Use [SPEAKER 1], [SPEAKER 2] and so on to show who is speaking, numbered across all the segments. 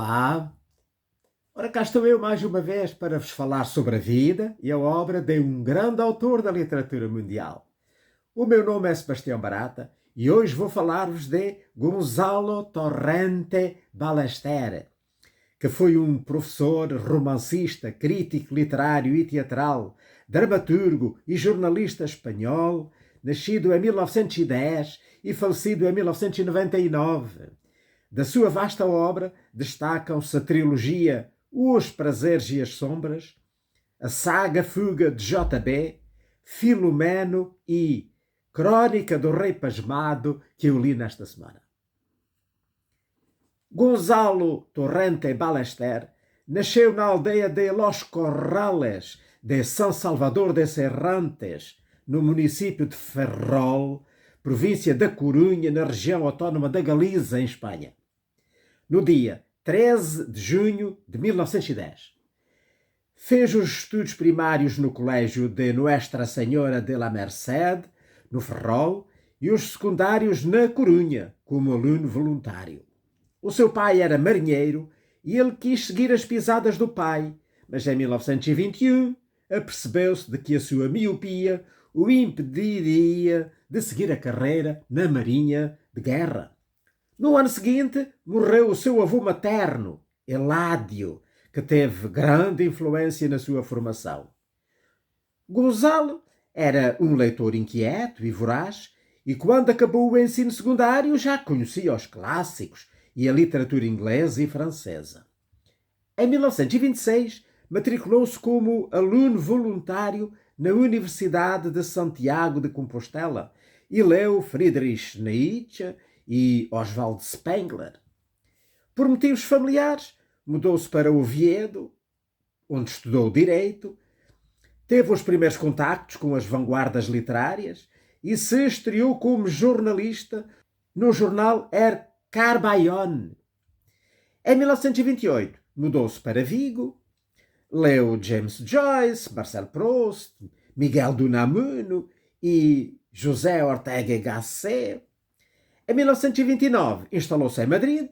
[SPEAKER 1] Olá! Ora, cá estou eu mais uma vez para vos falar sobre a vida e a obra de um grande autor da literatura mundial. O meu nome é Sebastião Barata e hoje vou falar-vos de Gonzalo Torrente Ballester, que foi um professor, romancista, crítico literário e teatral, dramaturgo e jornalista espanhol, nascido em 1910 e falecido em 1999. Da sua vasta obra destacam-se a trilogia Os Prazeres e as Sombras, a saga Fuga de J.B., Filomeno e Crónica do Rei Pasmado, que eu li nesta semana. Gonzalo Torrente Ballester nasceu na aldeia de Los Corrales de São Salvador de Serrantes, no município de Ferrol, província da Corunha, na região autónoma da Galiza, em Espanha, no dia 13 de junho de 1910. Fez os estudos primários no colégio de Nuestra Senhora de la Merced, no Ferrol, e os secundários na Corunha, como aluno voluntário. O seu pai era marinheiro e ele quis seguir as pisadas do pai, mas em 1921 apercebeu-se de que a sua miopia o impediria de seguir a carreira na Marinha de Guerra. No ano seguinte, morreu o seu avô materno, Eládio, que teve grande influência na sua formação. Gonzalo era um leitor inquieto e voraz, e quando acabou o ensino secundário já conhecia os clássicos e a literatura inglesa e francesa. Em 1926, matriculou-se como aluno voluntário na Universidade de Santiago de Compostela e leu Friedrich Nietzsche e Oswald Spengler. Por motivos familiares, mudou-se para Oviedo, onde estudou Direito, teve os primeiros contactos com as vanguardas literárias e se estreou como jornalista no jornal El Carbayón. Em 1928, mudou-se para Vigo, leu James Joyce, Marcel Proust, Miguel de Unamuno e José Ortega y Gasset. Em 1929, instalou-se em Madrid,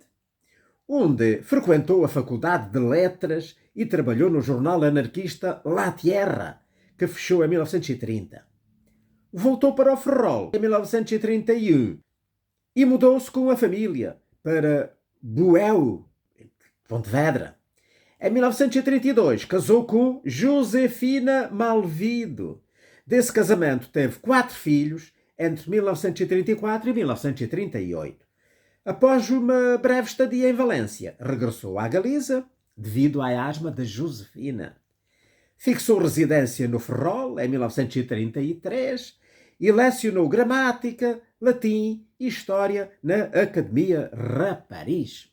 [SPEAKER 1] onde frequentou a Faculdade de Letras e trabalhou no jornal anarquista La Tierra, que fechou em 1930. Voltou para o Ferrol em 1931 e mudou-se com a família para Bueu, Pontevedra. Em 1932, casou com Josefina Malvido. Desse casamento teve 4 filhos entre 1934 e 1938. Após uma breve estadia em Valência, regressou à Galiza devido à asma de Josefina. Fixou residência no Ferrol em 1933 e lecionou gramática, latim e história na Academia Rapariz.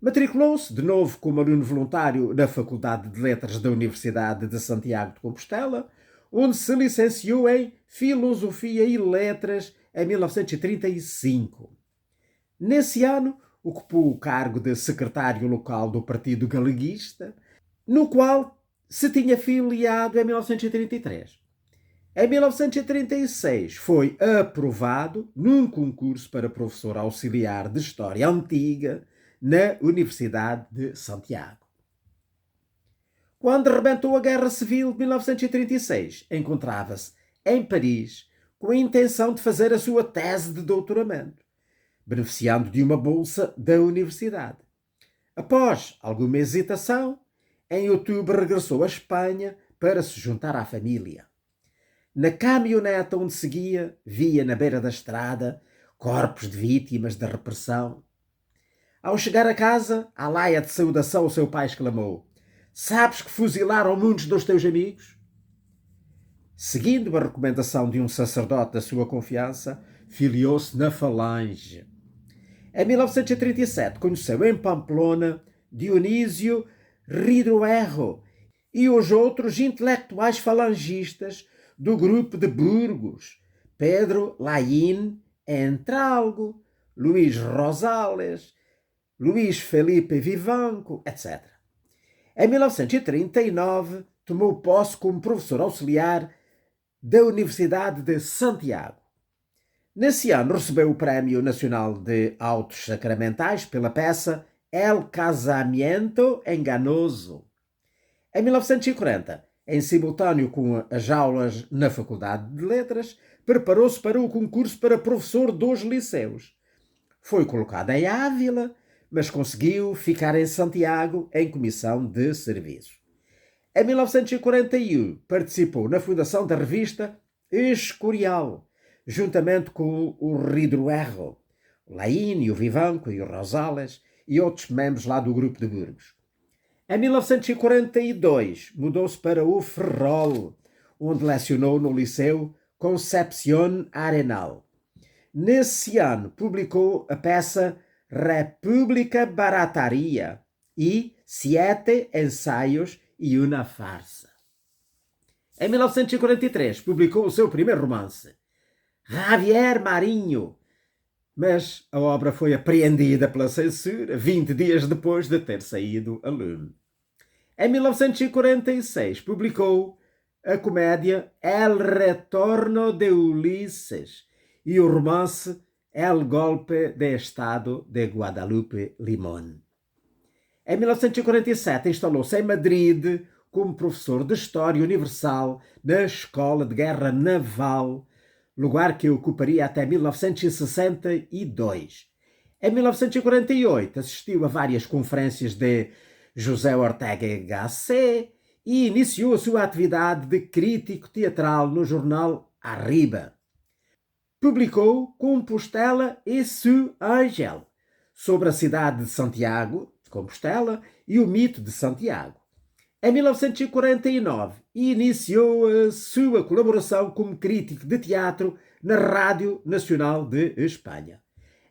[SPEAKER 1] Matriculou-se de novo como aluno voluntário na Faculdade de Letras da Universidade de Santiago de Compostela, onde se licenciou em Filosofia e Letras em 1935. Nesse ano, ocupou o cargo de secretário local do Partido Galeguista, no qual se tinha filiado em 1933. Em 1936, foi aprovado num concurso para professor auxiliar de História Antiga na Universidade de Santiago. Quando rebentou a Guerra Civil de 1936, encontrava-se em Paris com a intenção de fazer a sua tese de doutoramento, beneficiando de uma bolsa da universidade. Após alguma hesitação, em outubro regressou à Espanha para se juntar à família. Na caminhoneta onde seguia, via na beira da estrada corpos de vítimas da repressão. Ao chegar a casa, à laia de saudação, o seu pai exclamou: "Sabes que fuzilaram muitos dos teus amigos?" Seguindo a recomendação de um sacerdote da sua confiança, filiou-se na Falange. Em 1937, conheceu em Pamplona Dionísio Ridoerro e os outros intelectuais falangistas do grupo de Burgos, Pedro Laín Entralgo, Luís Rosales, Luís Felipe Vivanco, etc. Em 1939, tomou posse como professor auxiliar da Universidade de Santiago. Nesse ano recebeu o Prémio Nacional de Autos Sacramentais pela peça El Casamiento Enganoso. Em 1940, em simultâneo com as aulas na Faculdade de Letras, preparou-se para o concurso para professor dos liceus. Foi colocado em Ávila, mas conseguiu ficar em Santiago em comissão de serviço. Em 1941, participou na fundação da revista Escorial, juntamente com o Ridruerro, o Laín, o Vivanco e o Rosales e outros membros lá do grupo de Burgos. Em 1942, mudou-se para o Ferrol, onde lecionou no Liceu Concepción Arenal. Nesse ano, publicou a peça República Barataria e Siete Ensaios e uma Farsa. Em 1943, publicou o seu primeiro romance, Javier Marinho, mas a obra foi apreendida pela censura 20 dias depois de ter saído a lume. Em 1946, publicou a comédia El Retorno de Ulisses e o romance El Golpe de Estado de Guadalupe Limón. Em 1947, instalou-se em Madrid como professor de História Universal na Escola de Guerra Naval, lugar que ocuparia até 1962. Em 1948, assistiu a várias conferências de José Ortega y Gasset e iniciou a sua atividade de crítico teatral no jornal Arriba. Publicou Compostela e seu Ángel, sobre a cidade de Santiago de Compostela e o mito de Santiago. Em 1949, iniciou a sua colaboração como crítico de teatro na Rádio Nacional de Espanha.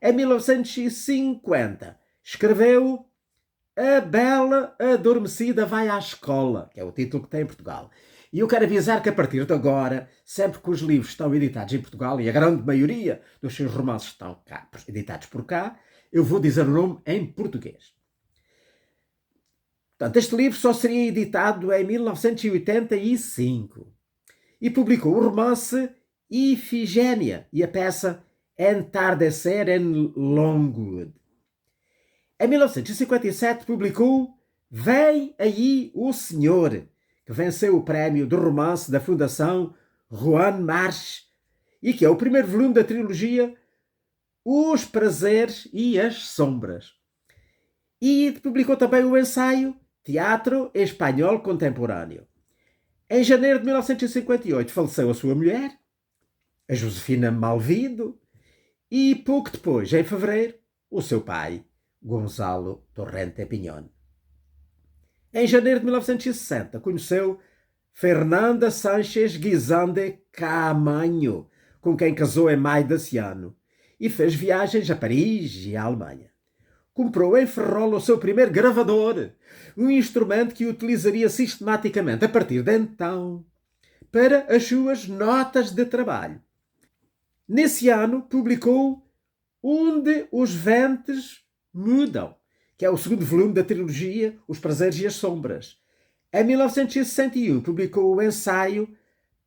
[SPEAKER 1] Em 1950, escreveu A Bela Adormecida Vai à Escola, que é o título que tem em Portugal. E eu quero avisar que a partir de agora, sempre que os livros estão editados em Portugal, e a grande maioria dos seus romances estão cá, editados por cá, eu vou dizer o nome em português. Portanto, este livro só seria editado em 1985 e publicou o romance Ifigénia e a peça Entardecer em Longwood. Em 1957 publicou Vem Aí o Senhor, que venceu o prémio de romance da Fundação Juan March e que é o primeiro volume da trilogia Os Prazeres e as Sombras. E publicou também o ensaio Teatro Espanhol Contemporâneo. Em janeiro de 1958 faleceu a sua mulher, a Josefina Malvido, e pouco depois, em fevereiro, o seu pai, Gonzalo Torrente Piñón. Em janeiro de 1960, conheceu Fernanda Sánchez Guisande Caamaño, com quem casou em maio desse ano, e fez viagens a Paris e à Alemanha. Comprou em Ferrol o seu primeiro gravador, um instrumento que utilizaria sistematicamente a partir de então para as suas notas de trabalho. Nesse ano publicou Onde os Ventos Mudam, que é o segundo volume da trilogia Os Prazeres e as Sombras. Em 1961 publicou o ensaio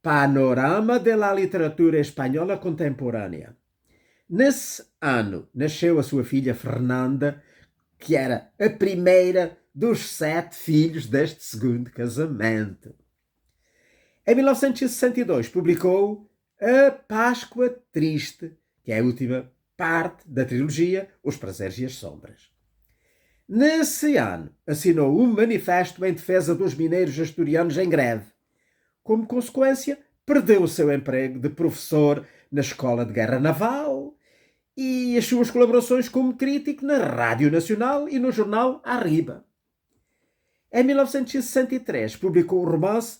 [SPEAKER 1] Panorama de la Literatura Espanhola Contemporânea. Nesse ano nasceu a sua filha Fernanda, que era a primeira dos 7 filhos deste segundo casamento. Em 1962 publicou A Páscoa Triste, que é a última parte da trilogia Os Prazeres e as Sombras. Nesse ano assinou um manifesto em defesa dos mineiros asturianos em greve. Como consequência, perdeu o seu emprego de professor na Escola de Guerra Naval e as suas colaborações como crítico na Rádio Nacional e no jornal Arriba. Em 1963 publicou o romance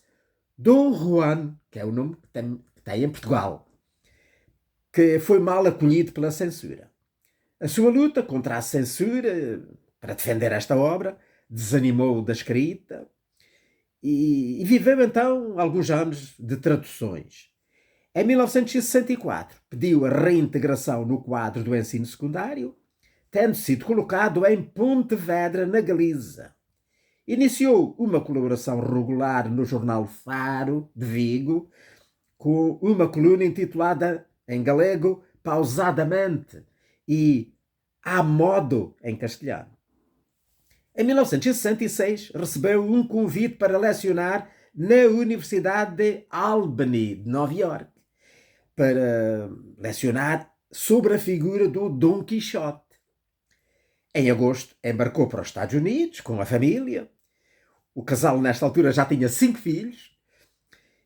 [SPEAKER 1] Dom Juan, que é o nome que tem em Portugal, que foi mal acolhido pela censura. A sua luta contra a censura para defender esta obra desanimou da escrita e viveu então alguns anos de traduções. Em 1964 pediu a reintegração no quadro do ensino secundário, tendo sido colocado em Pontevedra, na Galiza. Iniciou uma colaboração regular no jornal Faro, de Vigo, com uma coluna intitulada, em galego, Pausadamente, e A Modo, em castelhano. Em 1966, recebeu um convite para lecionar na Universidade de Albany, de Nova Iorque, para lecionar sobre a figura do Dom Quixote. Em agosto, embarcou para os Estados Unidos com a família. O casal, nesta altura, já tinha 5 filhos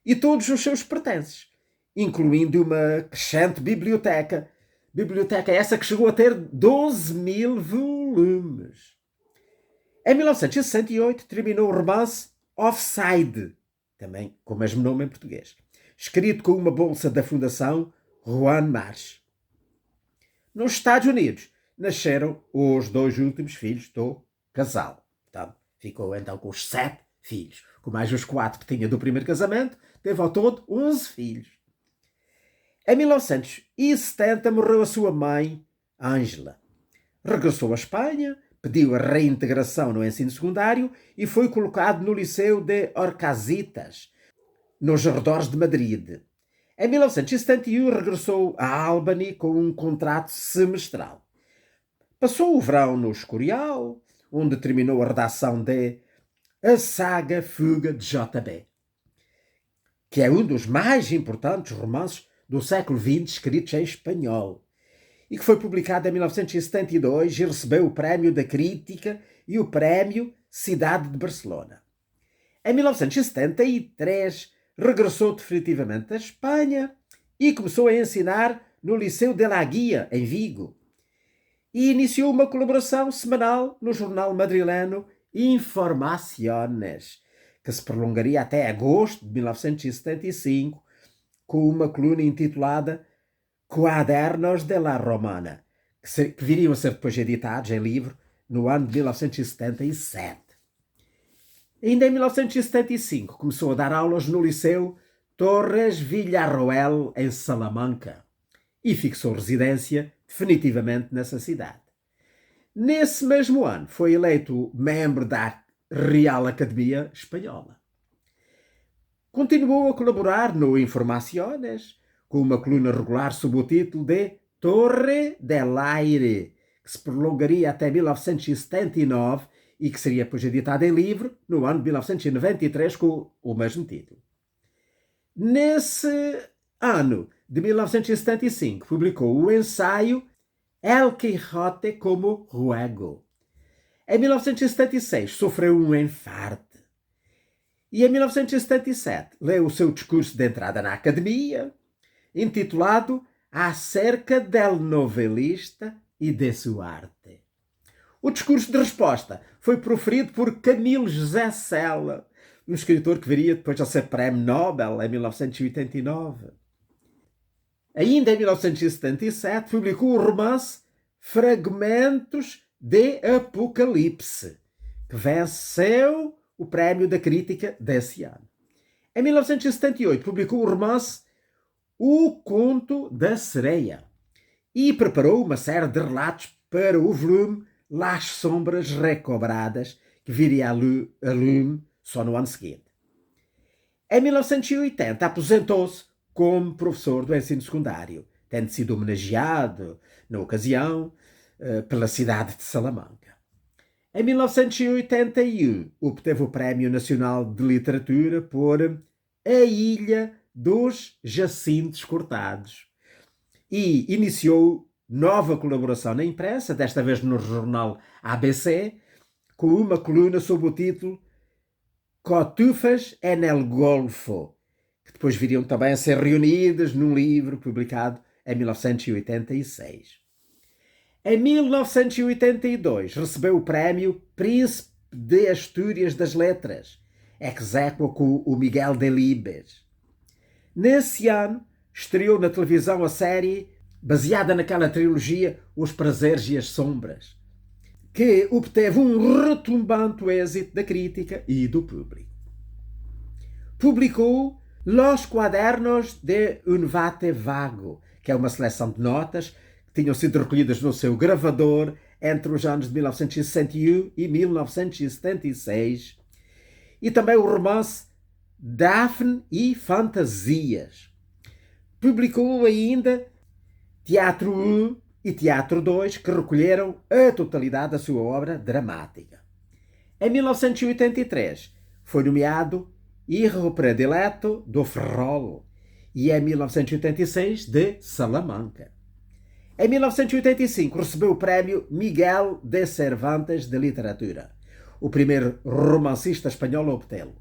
[SPEAKER 1] e todos os seus pertences, incluindo uma crescente biblioteca. Biblioteca essa que chegou a ter 12.000 volumes. Em 1968, terminou o romance Offside, também com o mesmo nome em português, escrito com uma bolsa da Fundação Juan March. Nos Estados Unidos, nasceram os 2 últimos filhos do casal. Então, ficou então com os 7 filhos. Com mais os 4 que tinha do primeiro casamento, teve ao todo 11 filhos. Em 1970 morreu a sua mãe, Ângela. Regressou à Espanha, pediu a reintegração no ensino secundário e foi colocado no Liceu de Orcasitas, nos arredores de Madrid. Em 1971 regressou a Albany com um contrato semestral. Passou o verão no Escorial, onde terminou a redação de A Saga Fuga de J.B., que é um dos mais importantes romances do século XX escritos em espanhol, e que foi publicado em 1972 e recebeu o Prémio da Crítica e o Prémio Cidade de Barcelona. Em 1973 regressou definitivamente à Espanha e começou a ensinar no Liceu de la Guia, em Vigo, e iniciou uma colaboração semanal no jornal madrileno Informaciones, que se prolongaria até agosto de 1975, com uma coluna intitulada Quadernos de la Romana, que viriam a ser depois editados em livro no ano de 1977. Ainda em 1975 começou a dar aulas no Liceu Torres Villarroel, em Salamanca, e fixou residência definitivamente nessa cidade. Nesse mesmo ano foi eleito membro da Real Academia Espanhola. Continuou a colaborar no Informaciones, com uma coluna regular sob o título de Torre del Aire, que se prolongaria até 1979 e que seria depois editada em livro no ano de 1993 com o mesmo título. Nesse ano de 1975 publicou o ensaio El Quijote como Juego. Em 1976 sofreu um infarto e em 1977 leu o seu discurso de entrada na academia, intitulado Acerca del novelista e de sua arte. O discurso de resposta foi proferido por Camilo José Cela, um escritor que viria depois a ser Prémio Nobel em 1989. Ainda em 1977 publicou o romance Fragmentos de Apocalipse, que venceu o Prémio da Crítica desse ano. Em 1978 publicou o romance O Conto da Sereia e preparou uma série de relatos para o volume Las Sombras Recobradas, que viria a lume só no ano seguinte. Em 1980 aposentou-se como professor do ensino secundário, tendo sido homenageado, na ocasião, pela cidade de Salamanca. Em 1981 obteve o Prémio Nacional de Literatura por A Ilha dos Jacintos Cortados e iniciou nova colaboração na imprensa, desta vez no jornal ABC, com uma coluna sob o título Cotufas en el Golfo, que depois viriam também a ser reunidas num livro publicado em 1986. Em 1982 recebeu o prémio Príncipe de Astúrias das Letras, ex aequo com o Miguel Delibes. Nesse ano estreou na televisão a série baseada naquela trilogia Os Prazeres e as Sombras, que obteve um retumbante êxito da crítica e do público. Publicou Los Cuadernos de un Vate Vago, que é uma seleção de notas que tinham sido recolhidas no seu gravador entre os anos de 1961 e 1976, e também o romance Daphne e Fantasias. Publicou ainda Teatro 1 e Teatro 2, que recolheram a totalidade da sua obra dramática. Em 1983, foi nomeado Hijo Predileto do Ferrol e em 1986 de Salamanca. Em 1985 recebeu o prémio Miguel de Cervantes de Literatura, o primeiro romancista espanhol a obtê-lo.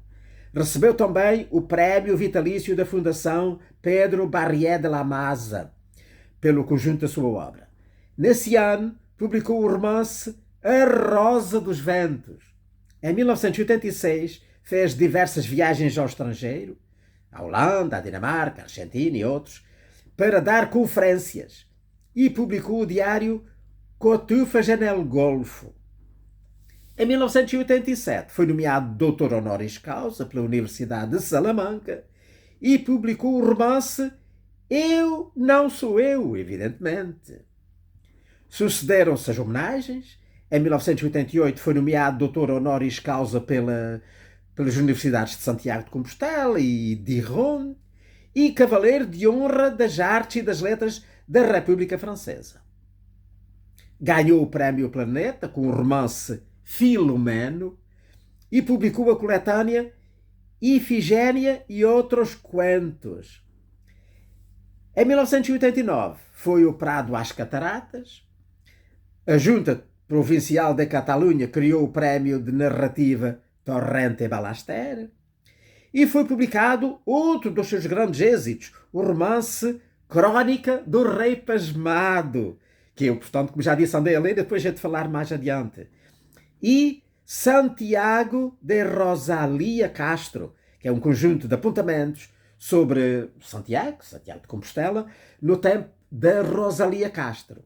[SPEAKER 1] Recebeu também o prémio vitalício da Fundação Pedro Barrié de la Maza, pelo conjunto da sua obra. Nesse ano, publicou o romance A Rosa dos Ventos. Em 1986, fez diversas viagens ao estrangeiro, à Holanda, à Dinamarca, à Argentina e outros, para dar conferências, e publicou o diário Cotufas Janel Golfo. Em 1987, foi nomeado doutor honoris causa pela Universidade de Salamanca e publicou o romance Eu Não Sou Eu, evidentemente. Sucederam-se as homenagens. Em 1988 foi nomeado doutor honoris causa pelas Universidades de Santiago de Compostela e de Dijon e cavaleiro de honra das artes e das letras da República Francesa. Ganhou o Prémio Planeta com o romance Filomeno e publicou a coletânea Ifigénia e Outros Cuentos. Em 1989 foi operado às cataratas. A Junta Provincial de Catalunha criou o Prémio de Narrativa Torrente Ballester e foi publicado outro dos seus grandes êxitos, o romance Crónica do Rei Pasmado, que eu, portanto, como já disse, andei a ler, depois de falar mais adiante. E Santiago de Rosalia Castro, que é um conjunto de apontamentos sobre Santiago de Compostela, no tempo da Rosalia Castro.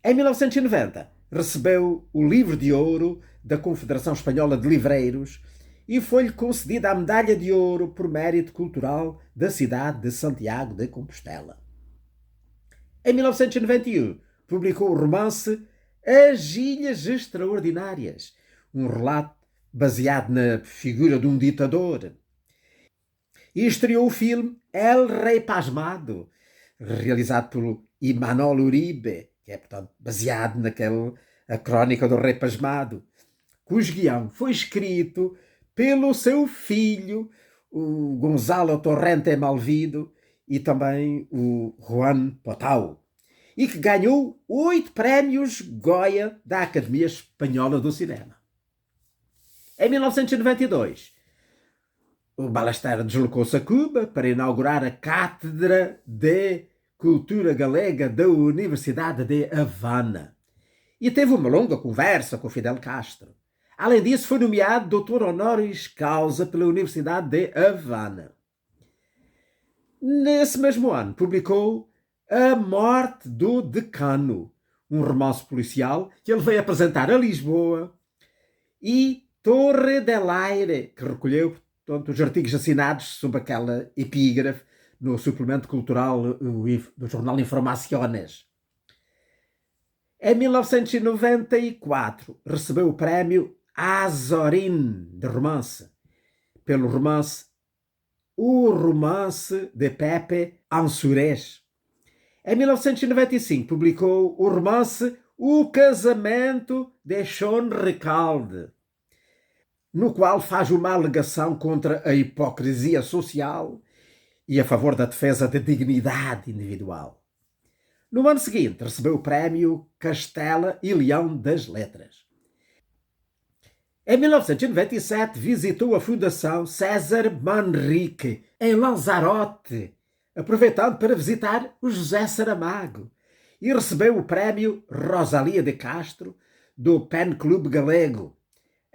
[SPEAKER 1] Em 1990, recebeu o Livro de Ouro da Confederação Espanhola de Livreiros e foi-lhe concedida a Medalha de Ouro por Mérito Cultural da cidade de Santiago de Compostela. Em 1991, publicou o romance As Ilhas Extraordinárias, um relato baseado na figura de um ditador. E estreou o filme El Rei Pasmado, realizado por Imanol Uribe, que é, portanto, baseado a crónica do Rei Pasmado, cujo guião foi escrito pelo seu filho, o Gonzalo Torrente Malvido, e também o Juan Potau, e que ganhou 8 prémios Goya da Academia Espanhola do Cinema. Em 1992, o Ballester deslocou-se a Cuba para inaugurar a Cátedra de Cultura Galega da Universidade de Havana e teve uma longa conversa com Fidel Castro. Além disso, foi nomeado doutor honoris causa pela Universidade de Havana. Nesse mesmo ano, publicou A Morte do Decano, um romance policial que ele veio apresentar a Lisboa, e Torre del Aire, que recolheu, portanto, os artigos assinados sob aquela epígrafe no suplemento cultural do jornal Informaciones. Em 1994, recebeu o prémio Azorín de romance, pelo romance O Romance de Pepe Ansúrez. Em 1995, publicou o romance O Casamento de Sean Recalde, no qual faz uma alegação contra a hipocrisia social e a favor da defesa da dignidade individual. No ano seguinte, recebeu o prémio Castela e Leão das Letras. Em 1997, visitou a Fundação César Manrique, em Lanzarote, aproveitando para visitar o José Saramago, e recebeu o prémio Rosalia de Castro, do Pen Clube Galego.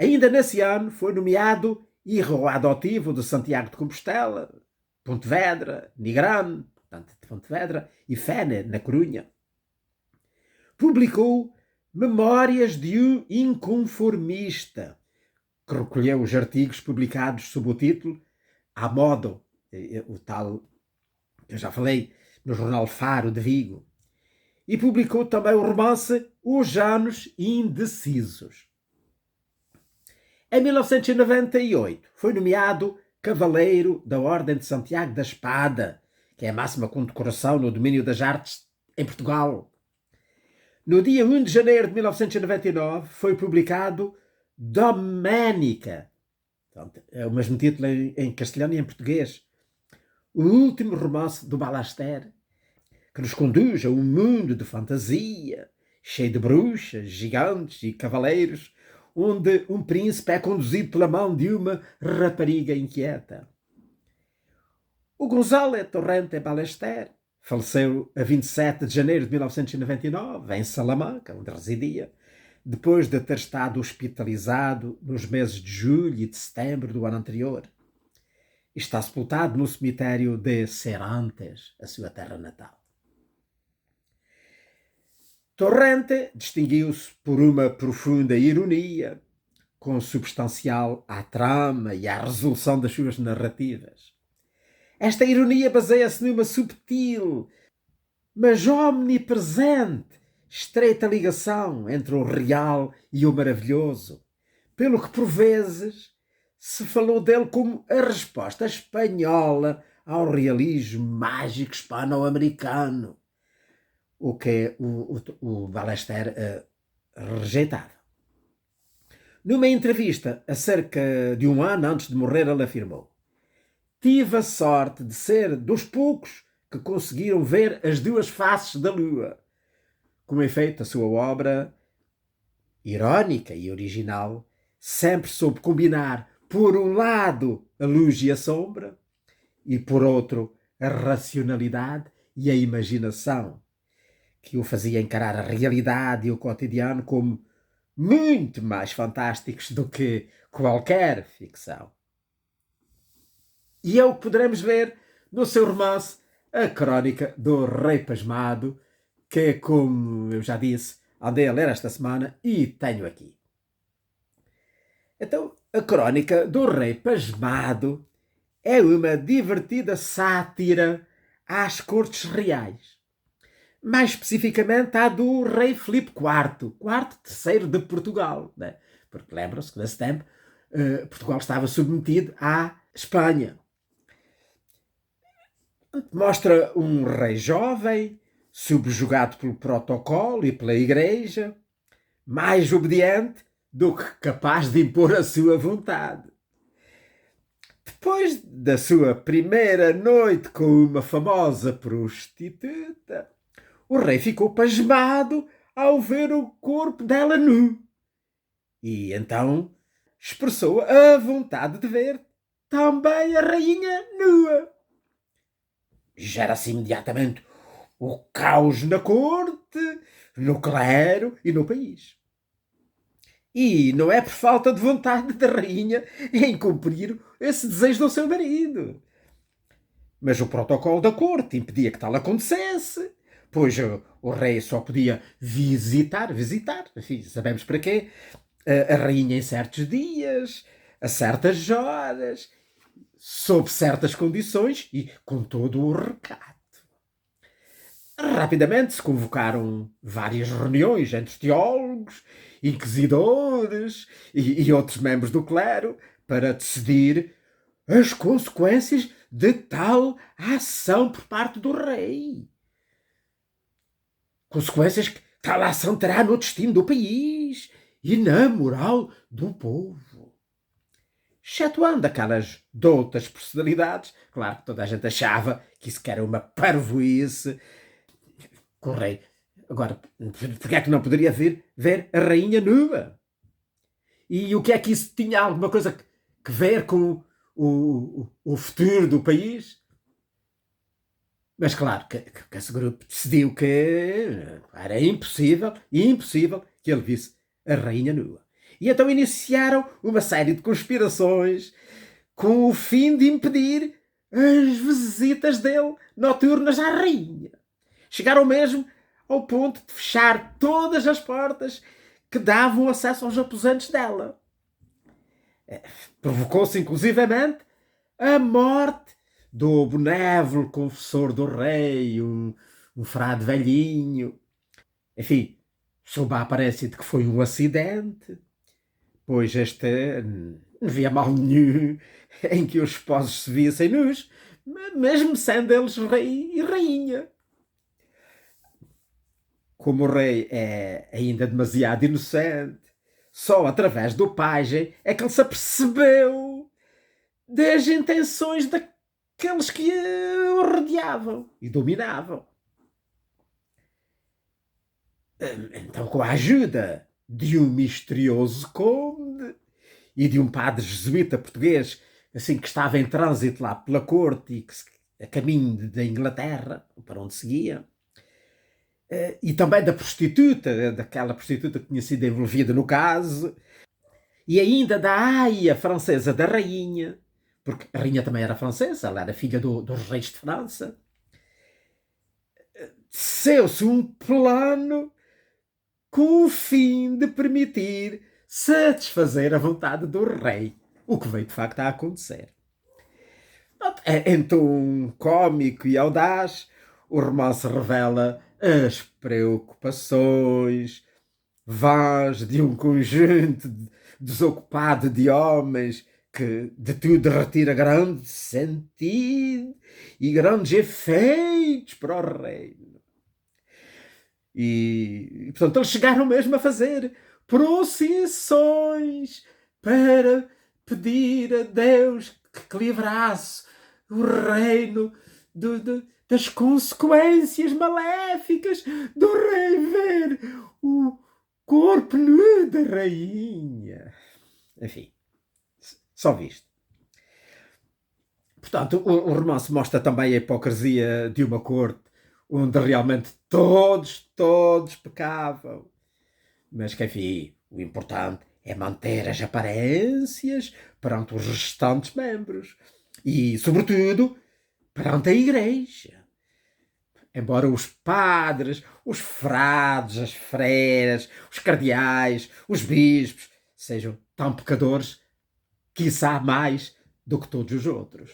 [SPEAKER 1] Ainda nesse ano, foi nomeado Hijo Adotivo de Santiago de Compostela, Pontevedra, Nigrán, portanto, de Pontevedra, e Fene, na Corunha. Publicou Memórias de um Inconformista, que recolheu os artigos publicados sob o título A Modo, o tal que eu já falei, no jornal Faro de Vigo. E publicou também o romance Os Anos Indecisos. Em 1998, foi nomeado Cavaleiro da Ordem de Santiago da Espada, que é a máxima condecoração no domínio das artes em Portugal. No dia 1 de janeiro de 1999, foi publicado Doménica. Portanto, é o mesmo título em castelhano e em português. O último romance do Balaster, que nos conduz a um mundo de fantasia, cheio de bruxas, gigantes e cavaleiros, onde um príncipe é conduzido pela mão de uma rapariga inquieta. O Gonzalo Torrente Ballester faleceu a 27 de janeiro de 1999, em Salamanca, onde residia, depois de ter estado hospitalizado nos meses de julho e de setembro do ano anterior. Está sepultado no cemitério de Serantes, a sua terra natal. Torrente distinguiu-se por uma profunda ironia, consubstancial à trama e à resolução das suas narrativas. Esta ironia baseia-se numa subtil, mas omnipresente, estreita ligação entre o real e o maravilhoso, pelo que por vezes se falou dele como a resposta espanhola ao realismo mágico hispano-americano, o que o Ballester rejeitava. Numa entrevista a cerca de um ano antes de morrer, ele afirmou: tive a sorte de ser dos poucos que conseguiram ver as duas faces da lua. Com efeito, a sua obra, irónica e original, sempre soube combinar, por um lado, a luz e a sombra, e por outro, a racionalidade e a imaginação, que o fazia encarar a realidade e o cotidiano como muito mais fantásticos do que qualquer ficção. E é o que poderemos ver no seu romance A Crónica do Rei Pasmado, que, como eu já disse, andei a ler esta semana e tenho aqui. Então, A Crónica do Rei Pasmado é uma divertida sátira às cortes reais. Mais especificamente à do rei Filipe IV, terceiro de Portugal, né? Porque lembram-se que nesse tempo Portugal estava submetido à Espanha. Mostra um rei jovem, subjugado pelo protocolo e pela igreja, mais obediente do que capaz de impor a sua vontade. Depois da sua primeira noite com uma famosa prostituta, o rei ficou pasmado ao ver o corpo dela nu. E então expressou a vontade de ver também a rainha nua. Gera-se imediatamente o caos na corte, no clero e no país. E não é por falta de vontade da rainha em cumprir esse desejo do seu marido. Mas o protocolo da corte impedia que tal acontecesse, pois o rei só podia visitar, enfim, sabemos para quê, a rainha em certos dias, a certas horas, sob certas condições e com todo o recato. Rapidamente se convocaram várias reuniões entre teólogos, inquisidores e outros membros do clero para decidir as consequências de tal ação por parte do rei. Consequências que tal ação terá no destino do país e na moral do povo. Excetuando aquelas doutas personalidades, claro que toda a gente achava que isso era uma parvoíce. O rei, agora, porque é que não poderia ver a rainha nua? E o que é que isso tinha alguma coisa que ver com o futuro do país? Mas claro que esse grupo decidiu que era impossível que ele visse a rainha nua. E então iniciaram uma série de conspirações com o fim de impedir as visitas dele noturnas à rainha. Chegaram mesmo ao ponto de fechar todas as portas que davam acesso aos aposentos dela. Provocou-se inclusivamente a morte do benévolo confessor do rei, um frade velhinho. Enfim, sob a aparência de que foi um acidente, pois não havia mal nenhum em que os esposos se vissem nus, mesmo sendo eles rei e rainha. Como o rei é ainda demasiado inocente, Só através do pajem é que ele se apercebeu das intenções daqueles que o rodeavam e dominavam. Então, com a ajuda de um misterioso conde e de um padre jesuíta português, assim, que estava em trânsito lá pela corte e que a caminho da Inglaterra, para onde seguia, e também da prostituta, daquela prostituta que tinha sido envolvida no caso, e ainda da aia francesa da rainha, porque a rainha também era francesa, ela era filha dos reis de França. Teceu-se um plano com o fim de permitir satisfazer a vontade do rei, o que veio de facto a acontecer. Em tom cómico e audaz, o romance revela as preocupações vãs de um conjunto desocupado de homens que de tudo retira grande sentido e grandes efeitos para o reino. E portanto, eles chegaram mesmo a fazer procissões para pedir a Deus que livrasse o reino das consequências maléficas do rei ver o corpo nu da rainha. Enfim, só visto. Portanto, o romance mostra também a hipocrisia de uma corte onde realmente todos pecavam. Mas que, enfim, o importante é manter as aparências perante os restantes membros. E, sobretudo, perante a Igreja. Embora os padres, os frades, as freiras, os cardeais, os bispos sejam tão pecadores, quiçá mais do que todos os outros.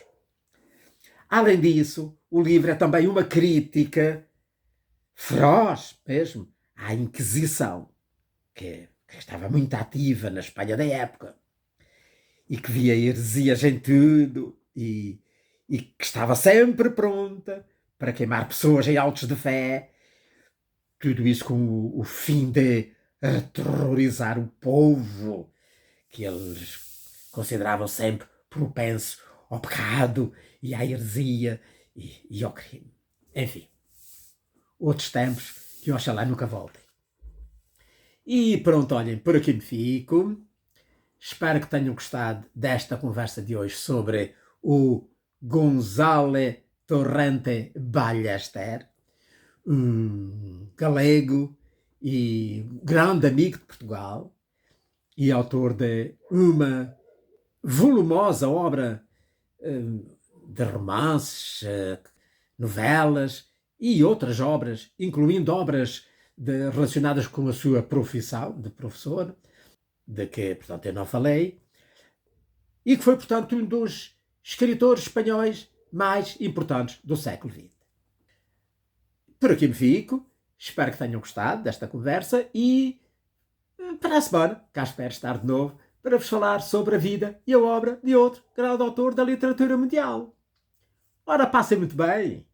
[SPEAKER 1] Além disso, o livro é também uma crítica feroz mesmo à Inquisição, que estava muito ativa na Espanha da época e que via heresias em tudo e que estava sempre pronta para queimar pessoas em autos de fé. Tudo isso com o fim de aterrorizar o povo, que eles consideravam sempre propenso ao pecado e à heresia e ao crime. Enfim, outros tempos que oxalá nunca voltem. E pronto, olhem, por aqui me fico. Espero que tenham gostado desta conversa de hoje sobre o Gonzalo Torrente Ballester, um galego e grande amigo de Portugal e autor de uma volumosa obra de romances, novelas e outras obras, incluindo obras relacionadas com a sua profissão de professor, de que, portanto, eu não falei, e que foi, portanto, um dos escritores espanhóis mais importantes do século XX. Por aqui me fico, espero que tenham gostado desta conversa e para a semana, cá espero estar de novo para vos falar sobre a vida e a obra de outro grande autor da literatura mundial. Ora, passem muito bem!